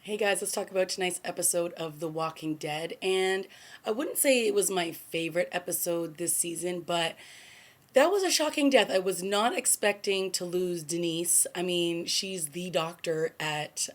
Hey guys, let's talk about tonight's episode of The Walking Dead. And I wouldn't say it was my favorite episode this season, but that was a shocking death. I was not expecting to lose Denise. I mean, she's the doctor at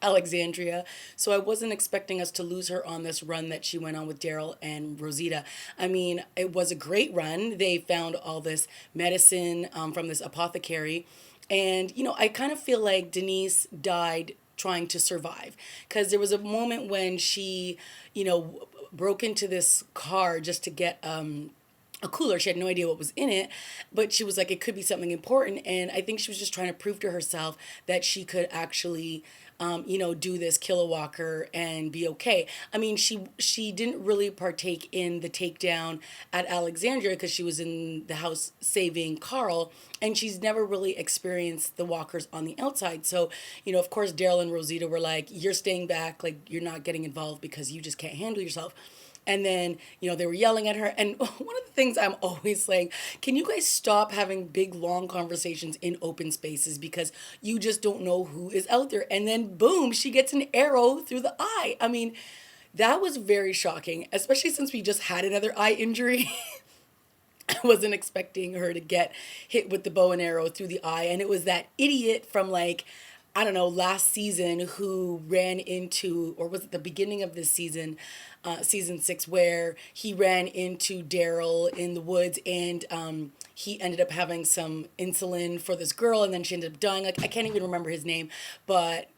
Alexandria. So I wasn't expecting us to lose her on this run that she went on with Daryl and Rosita. I mean, it was a great run. They found all this medicine from this apothecary. And, I kind of feel like Denise died trying to survive because there was a moment when she, broke into this car just to get a cooler. She had no idea what was in it, but she was like, it could be something important. And I think she was just trying to prove to herself that she could actually, do this kill a walker and be okay. I mean, she didn't really partake in the takedown at Alexandria because she was in the house saving Carl, and she's never really experienced the walkers on the outside. So, of course, Daryl and Rosita were like, "You're staying back, like you're not getting involved because you just can't handle yourself." And then, they were yelling at her. And one of the things I'm always saying, can you guys stop having big, long conversations in open spaces because you just don't know who is out there? And then, boom, she gets an arrow through the eye. I mean, that was very shocking, especially since we just had another eye injury. I wasn't expecting her to get hit with the bow and arrow through the eye. And it was that idiot from like, I don't know, last season who ran into, or was it the beginning of this season, season six, where he ran into Daryl in the woods and he ended up having some insulin for this girl and then she ended up dying. Like, I can't even remember his name, but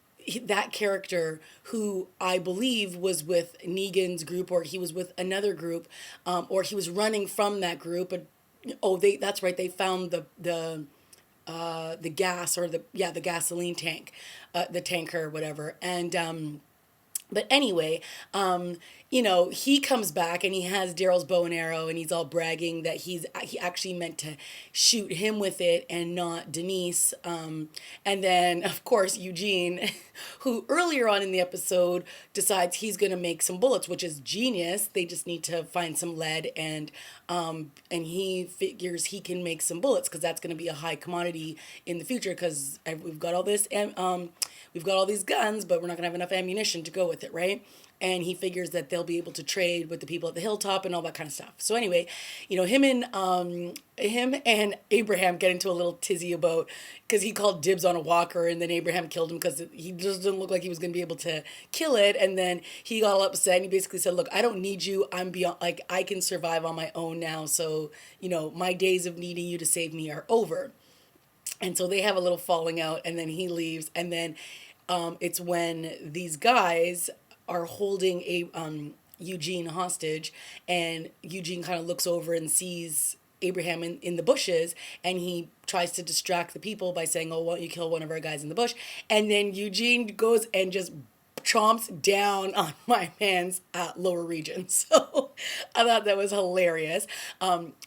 that character who I believe was with Negan's group or he was with another group or he was running from that group. But that's right, they found the gas or the gasoline tank, the tanker or whatever. And but anyway, he comes back and he has Daryl's bow and arrow and he's all bragging that he actually meant to shoot him with it and not Denise. And then of course Eugene, who earlier on in the episode decides he's gonna make some bullets, which is genius. They just need to find some lead and he figures he can make some bullets because that's gonna be a high commodity in the future because we've got all this and we've got all these guns, but we're not gonna have enough ammunition to go with it, right? And he figures that they'll be able to trade with the people at the hilltop and all that kind of stuff. So anyway, him and Abraham get into a little tizzy about because he called dibs on a walker, and then Abraham killed him because he just didn't look like he was going to be able to kill it. And then he got all upset and he basically said, "Look, I don't need you. I'm beyond. Like I can survive on my own now. So my days of needing you to save me are over." And so they have a little falling out, and then he leaves, and then it's when these guys are holding a Eugene hostage, and Eugene kind of looks over and sees Abraham in the bushes, and he tries to distract the people by saying, "Oh, why don't you kill one of our guys in the bush?" And then Eugene goes and just chomps down on my man's lower region. So I thought that was hilarious.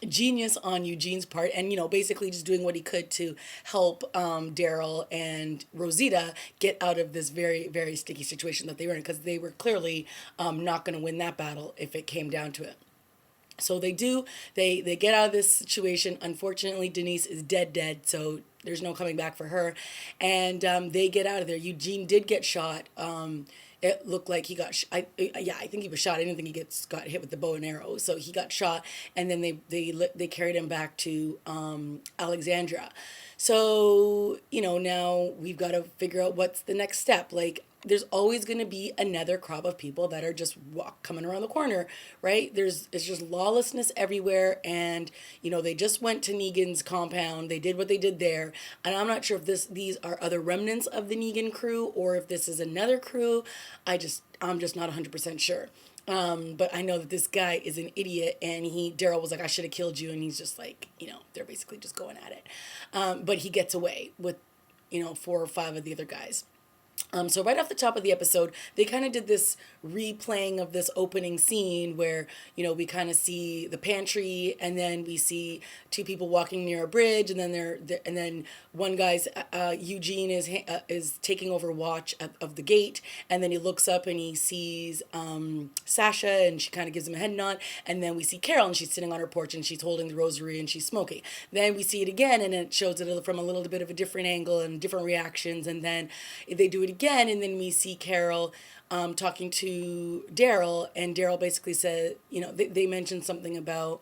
Genius on Eugene's part, and basically just doing what he could to help Daryl and Rosita get out of this very, very sticky situation that they were in, because they were clearly not going to win that battle if it came down to it. So they do. They get out of this situation. Unfortunately, Denise is dead. So there's no coming back for her, and they get out of there. Eugene did get shot. It looked like he got. I think he was shot. I didn't think got hit with the bow and arrow. So he got shot, and then they carried him back to Alexandria. So now we've got to figure out what's the next step. Like, there's always going to be another crop of people that are just coming around the corner, right? It's just lawlessness everywhere, and they just went to Negan's compound. They did what they did there, and I'm not sure if these are other remnants of the Negan crew or if this is another crew. I'm just not 100% sure. But I know that this guy is an idiot, and Daryl was like, "I should have killed you," and he's just like, they're basically just going at it. But he gets away with, 4 or 5 of the other guys. So right off the top of the episode, they kind of did this replaying of this opening scene where, we kind of see the pantry, and then we see two people walking near a bridge, and then and then one guy's Eugene is taking over watch of the gate, and then he looks up and he sees Sasha, and she kind of gives him a head nod, and then we see Carol, and she's sitting on her porch, and she's holding the rosary, and she's smoking. Then we see it again, and it shows it from a little bit of a different angle and different reactions, and then they do it again, and then we see Carol talking to Daryl, and Daryl basically said, they mentioned something about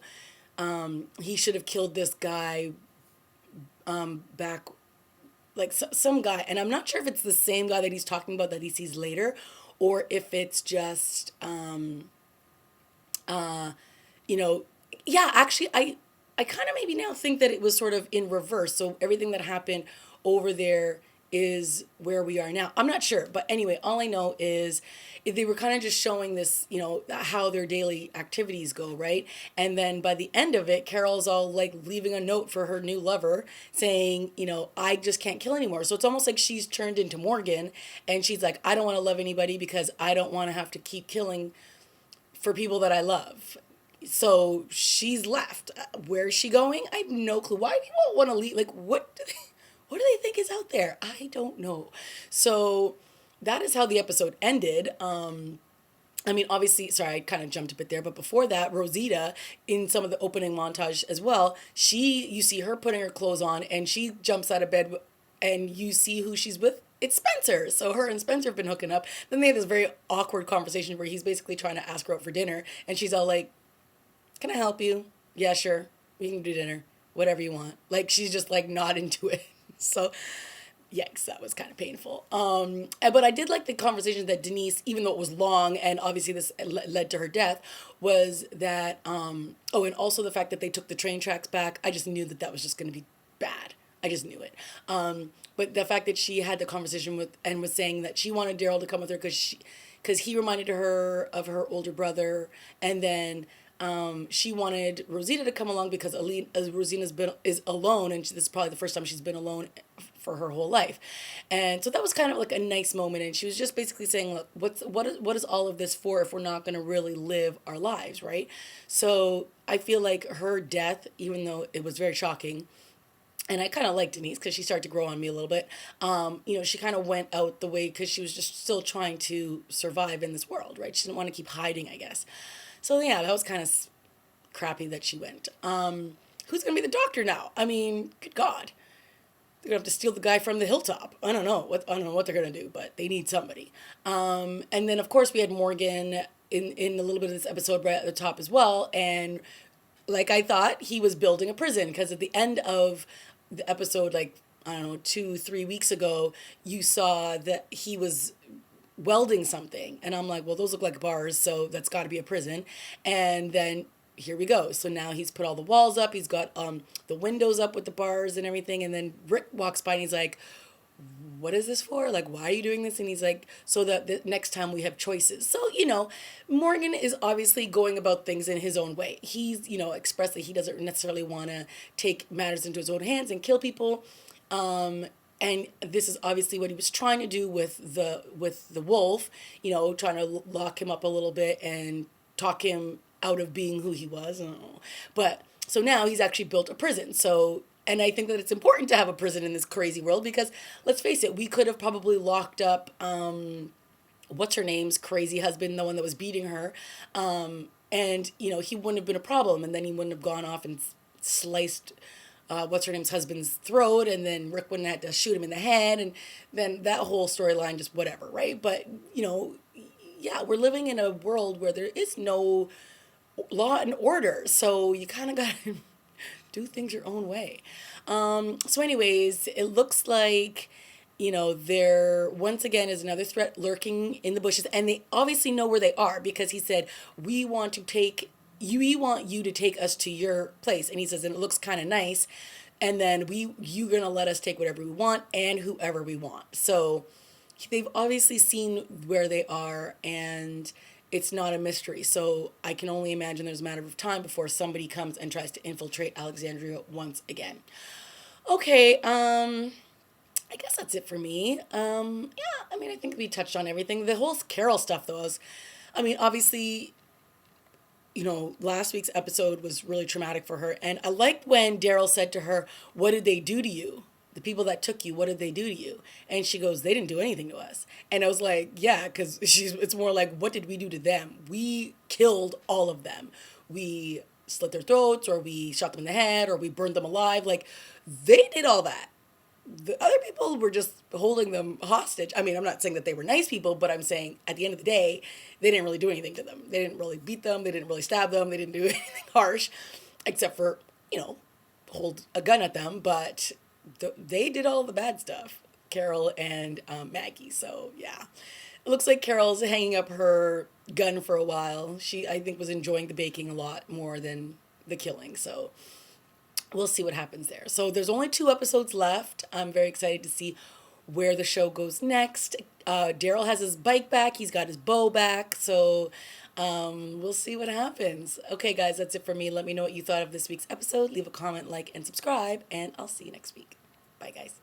he should have killed this guy back, like some guy, and I'm not sure if it's the same guy that he's talking about that he sees later, or if it's just you know, yeah, actually, I kind of maybe now think that it was sort of in reverse. So everything that happened over there is where we are now. I'm not sure, but anyway, all I know is they were kind of just showing this, how their daily activities go, right? And then by the end of it, Carol's all like leaving a note for her new lover saying, I just can't kill anymore. So it's almost like she's turned into Morgan, and she's like, I don't want to love anybody because I don't want to have to keep killing for people that I love. So she's left. Where is she going? I have no clue. Why do people want to leave? Like, what do they think is out there? I don't know. So that is how the episode ended. Obviously, sorry, I kind of jumped a bit there, but before that, Rosita, in some of the opening montage as well, you see her putting her clothes on, and she jumps out of bed, and you see who she's with. It's Spencer. So her and Spencer have been hooking up. Then they have this very awkward conversation where he's basically trying to ask her out for dinner, and she's all like, can I help you? Yeah, sure. We can do dinner. Whatever you want. Like, she's just like not into it. So, yikes, that was kind of painful. But I did like the conversation that Denise, even though it was long and obviously this led to her death, was that, and also the fact that they took the train tracks back. I just knew that was just going to be bad. I just knew it. But the fact that she had the conversation with, and was saying that she wanted Daryl to come with her because he reminded her of her older brother, and then she wanted Rosita to come along because Rosina's is alone, and this is probably the first time she's been alone for her whole life, and so that was kind of like a nice moment. And she was just basically saying, look, what is all of this for if we're not going to really live our lives, right? So I feel like her death, even though it was very shocking, and I kind of like Denise because she started to grow on me a little bit. She kind of went out the way because she was just still trying to survive in this world, right? She didn't want to keep hiding, I guess. So yeah, that was kind of crappy that she went. Who's gonna be the doctor now? I mean, good God, they're gonna have to steal the guy from the hilltop. I don't know what they're gonna do, but they need somebody. And then of course we had Morgan in a little bit of this episode right at the top as well, and like I thought he was building a prison because at the end of the episode, like I don't know, 2-3 weeks ago, you saw that he was welding something, and I'm like, well, those look like bars, so that's got to be a prison. And then here we go. So now he's put all the walls up, he's got the windows up with the bars and everything, and then Rick walks by and he's like, what is this for? Like, why are you doing this? And he's like, so that the next time we have choices. So, Morgan is obviously going about things in his own way. He's, expressed that he doesn't necessarily want to take matters into his own hands and kill people. And this is obviously what he was trying to do with the wolf, trying to lock him up a little bit and talk him out of being who he was. I don't know. But so now he's actually built a prison. So, and I think that it's important to have a prison in this crazy world because let's face it, we could have probably locked up, what's her name's crazy husband, the one that was beating her. And, he wouldn't have been a problem. And then he wouldn't have gone off and sliced what's her name's husband's throat, and then Rick wouldn't have to shoot him in the head, and then that whole storyline just whatever, right? But yeah, we're living in a world where there is no law and order, so you kind of got to do things your own way. So anyways, it looks like there once again is another threat lurking in the bushes, and they obviously know where they are because he said, we want you to take us to your place. And he says, and it looks kind of nice. And then you're going to let us take whatever we want and whoever we want. So they've obviously seen where they are, and it's not a mystery. So I can only imagine there's a matter of time before somebody comes and tries to infiltrate Alexandria once again. Okay. I guess that's it for me. I think we touched on everything. The whole Carol stuff though obviously, last week's episode was really traumatic for her. And I liked when Daryl said to her, what did they do to you? The people that took you, what did they do to you? And she goes, they didn't do anything to us. And I was like, yeah, because it's more like, what did we do to them? We killed all of them. We slit their throats, or we shot them in the head, or we burned them alive. Like, they did all that. the other people were just holding them hostage. I mean, I'm not saying that they were nice people, but I'm saying at the end of the day, they didn't really do anything to them. They didn't really beat them. They didn't really stab them. They didn't do anything harsh, except for, hold a gun at them. But they did all the bad stuff, Carol and Maggie. So, yeah. It looks like Carol's hanging up her gun for a while. She, I think, was enjoying the baking a lot more than the killing. So, we'll see what happens there. So there's only 2 episodes left. I'm very excited to see where the show goes next. Daryl has his bike back. He's got his bow back. So we'll see what happens. Okay, guys, that's it for me. Let me know what you thought of this week's episode. Leave a comment, like, and subscribe. And I'll see you next week. Bye, guys.